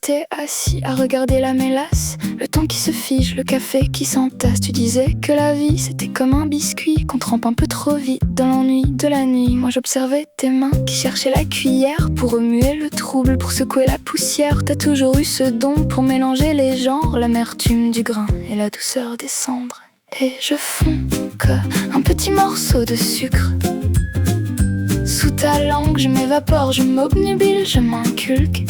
restait assis à regarder la mélasse, le temps qui se fige, le café qui s'entasse. Tu disais que la vie c'était comme un biscuit qu'on trempe un peu trop vite dans l'ennui de la nuit. Moi j'observais tes mains qui cherchaient la cuillère pour remuer le trouble, pour secouer la poussière. T'as toujours eu ce don pour mélanger les genres, l'amertume du grain et la douceur des cendres. Et je fonds qu'un petit morceau de sucre. Sous ta langue je m'évapore, je m'obnubile, je m'inculque.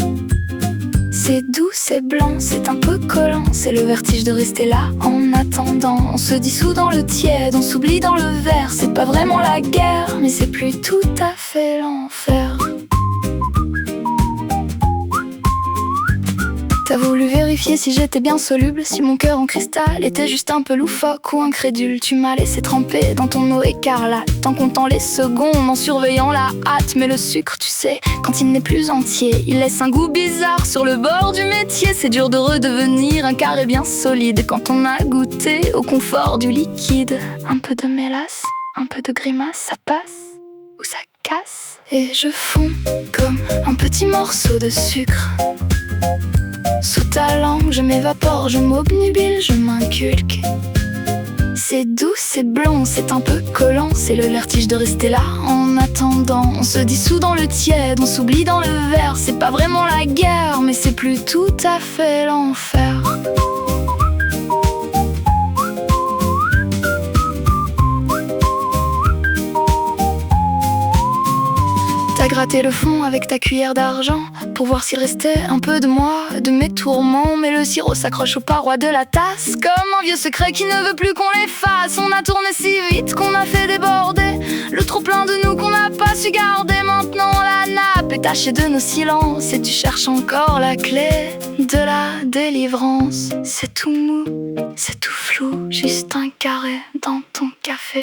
C'est doux, c'est blanc, c'est un peu collant, c'est le vertige de rester là en attendant. On se dissout dans le tiède, on s'oublie dans le verre. C'est pas vraiment la guerre, mais c'est plus tout à fait l'enfer. T'as voulu vérifier si j'étais bien soluble, si mon cœur en cristal était juste un peu loufoque ou incrédule. Tu m'as laissé tremper dans ton eau écarlate, en comptant les secondes, en surveillant la hâte. Mais le sucre, tu sais, quand il n'est plus entier, il laisse un goût bizarre sur le bord du métier. C'est dur de redevenir un carré bien solide quand on a goûté au confort du liquide. Un peu de mélasse, un peu de grimace, ça passe ou ça casse. Et je fonds comme un petit morceau de sucre. Sous ta langue je m'évapore, je m'obnubile, je m'inculque. C'est doux, c'est blanc, c'est un peu collant, c'est le vertige de rester là en attendant. On se dissout dans le tiède, on s'oublie dans le verre. C'est pas vraiment la guerre, mais c'est plus tout à fait l'enfer. T'as gratté le fond avec ta cuillère d'argent pour voir s'il restait un peu de moi, de mes tourments. Mais le sirop s'accroche aux parois de la tasse comme un vieux secret qui ne veut plus qu'on l'efface. On a tourné si vite qu'on a fait déborder le trop plein de nous qu'on n'a pas su garder. Maintenant la nappe est tachée de nos silences et tu cherches encore la clé de la délivrance. C'est tout mou, c'est tout flou, juste un carré dans ton café.